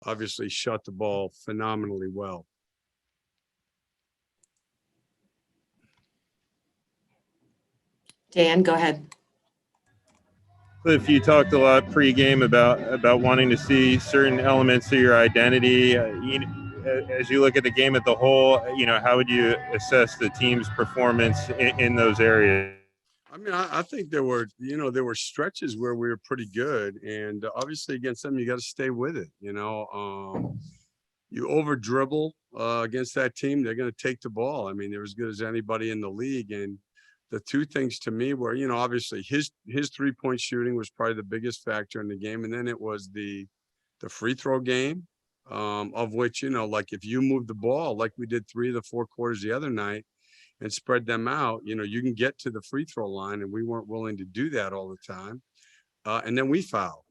obviously shot the ball phenomenally well. Dan, go ahead. Cliff, you talked a lot pregame about wanting to see certain elements of your identity. As you look at the game as a whole, how would you assess the team's performance in those areas? I mean, I think there were stretches where we were pretty good, and obviously against them, you got to stay with it. You over dribble against that team, they're going to take the ball. I mean, they're as good as anybody in the league, and the two things to me were, obviously his 3-point shooting was probably the biggest factor in the game, and then it was the free throw game, of which like if you move the ball like we did 3 of the 4 quarters the other night and spread them out, you can get to the free throw line, and we weren't willing to do that all the time. And then we fouled,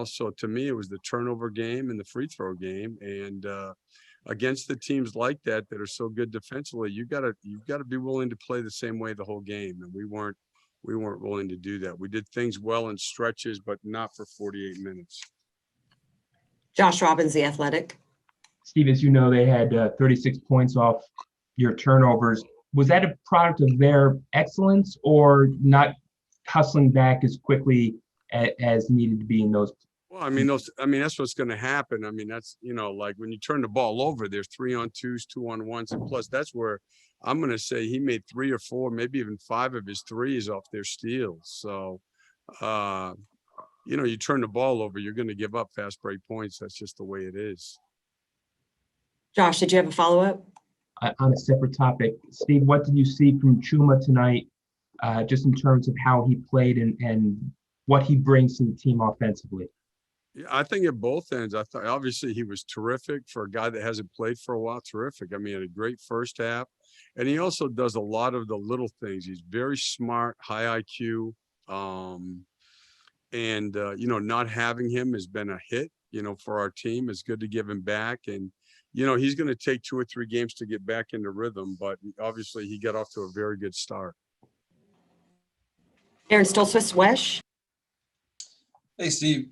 so to me, it was the turnover game and the free throw game. And against the teams like that are so good defensively, you've got to be willing to play the same way the whole game. And we weren't willing to do that. We did things well in stretches, but not for 48 minutes. Josh Robbins, The Athletic. Steve, as you know, they had 36 points off your turnovers. Was that a product of their excellence or not hustling back as quickly as needed to be in those? Well, I mean, that's what's going to happen. I mean, that's, like when you turn the ball over, there's 3-on-2s, 2-on-1s, and plus that's where I'm going to say he made 3 or 4, maybe even 5 of his threes off their steals. So, you turn the ball over, you're going to give up fast break points. That's just the way it is. Josh, did you have a follow-up? On a separate topic, Steve, what did you see from Chuma tonight, just in terms of how he played and what he brings to the team offensively? Yeah, I think at both ends. I thought obviously he was terrific for a guy that hasn't played for a while. Terrific. I mean, he had a great first half, and he also does a lot of the little things. He's very smart, high IQ, and not having him has been a hit. For our team, it's good to give him back, and he's going to take 2 or 3 games to get back into rhythm. But obviously, he got off to a very good start. Aaron Stoltzfus-Wesh. Hey, Steve,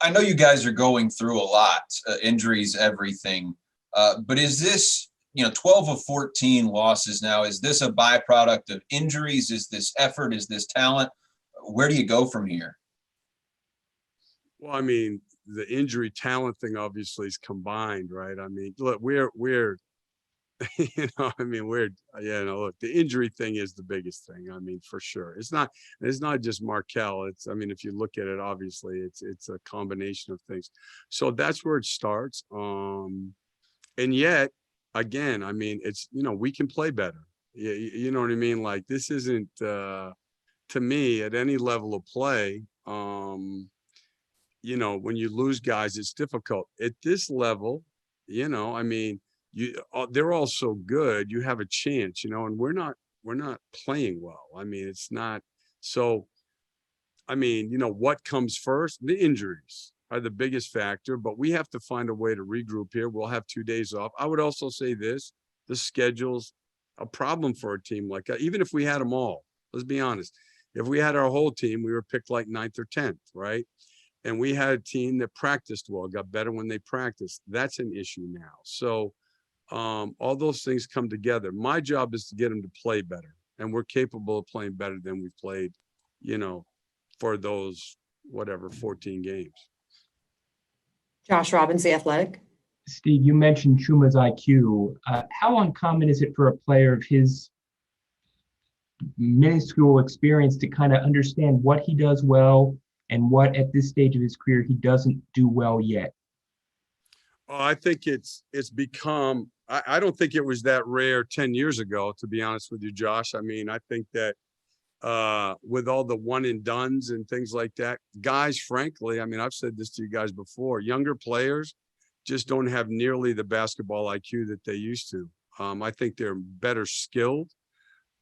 I know you guys are going through a lot, injuries, everything. But is this, 12 of 14 losses now, is this a byproduct of injuries? Is this effort? Is this talent? Where do you go from here? Well, I mean, the injury talent thing obviously is combined, right? I mean, look, we're look, the injury thing is the biggest thing. I mean, for sure. It's not just Markelle. If you look at it, obviously it's a combination of things. So that's where it starts. And yet again, I mean, it's, we can play better. You know what I mean? Like this isn't, to me at any level of play, when you lose guys, it's difficult at this level, they're all so good, you have a chance, and we're not playing well. I mean, it's not so. I mean, what comes first? The injuries are the biggest factor, but we have to find a way to regroup here. We'll have 2 days off. I would also say this: the schedule's a problem for a team like that. Even if we had them all, let's be honest. If we had our whole team, we were picked like 9th or 10th, right? And we had a team that practiced well, got better when they practiced. That's an issue now. So all those things come together. My job is to get them to play better, and we're capable of playing better than we've played, for those 14 games. Josh Robbins, The Athletic. Steve, you mentioned Chuma's IQ. How uncommon is it for a player of his minuscule experience to kind of understand what he does well and what at this stage of his career he doesn't do well yet? Oh, I think it's become, I don't think it was that rare 10 years ago, to be honest with you, Josh. I mean, I think that with all the one and dones and things like that, guys, frankly, I mean, I've said this to you guys before, younger players just don't have nearly the basketball IQ that they used to. I think they're better skilled.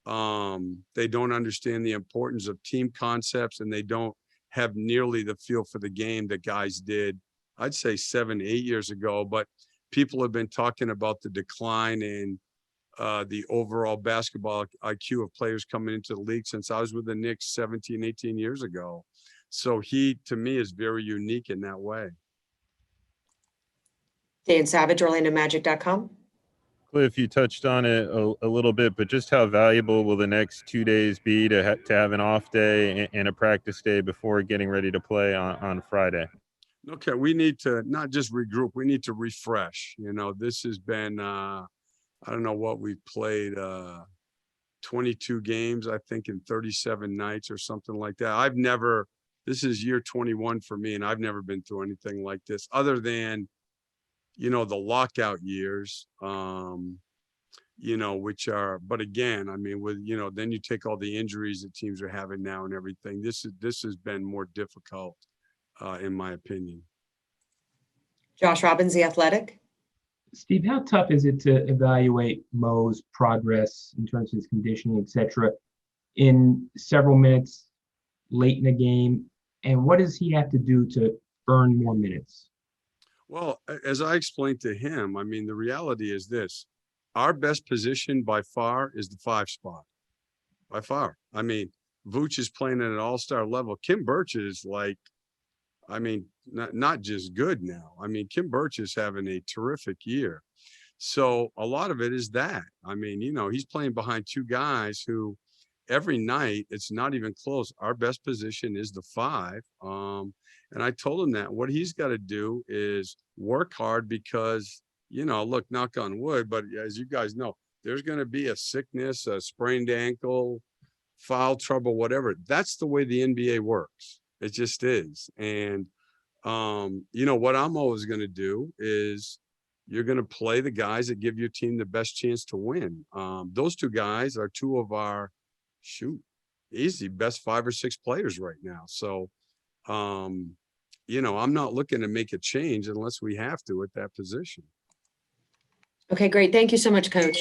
They don't understand the importance of team concepts, and they don't have nearly the feel for the game that guys did, I'd say 7, 8 years ago. But people have been talking about the decline in the overall basketball IQ of players coming into the league since I was with the Knicks 17, 18 years ago. So he, to me, is very unique in that way. Dan Savage, OrlandoMagic.com. Cliff, you touched on it a little bit, but just how valuable will the next 2 days be to have an off day and a practice day before getting ready to play on Friday? Okay, we need to not just regroup, we need to refresh. This has been, I don't know what we've played, 22 games, I think, in 37 nights or something like that. This is year 21 for me, and I've never been through anything like this other than, the lockout years, which are, but again, I mean, then you take all the injuries that teams are having now and everything. This has been more difficult, in my opinion. Josh Robbins, The Athletic. Steve, how tough is it to evaluate Mo's progress in terms of his conditioning, et cetera, in several minutes late in the game? And what does he have to do to earn more minutes? Well, as I explained to him, I mean, the reality is this: our best position by far is the 5 spot, by far. I mean, Vooch is playing at an all-star level. Kim Birch is like, I mean, not just good now. I mean, Kim Birch is having a terrific year. So a lot of it is that. I mean, he's playing behind 2 guys who every night, it's not even close. Our best position is the 5. And I told him that what he's got to do is work hard because, look, knock on wood, but as you guys know, there's going to be a sickness, a sprained ankle, foul trouble, whatever. That's the way the NBA works. It just is. And, what I'm always going to do is you're going to play the guys that give your team the best chance to win. Those 2 guys are 2 of our easy best 5 or 6 players right now. So, I'm not looking to make a change unless we have to at that position. Okay, great. Thank you so much, Coach.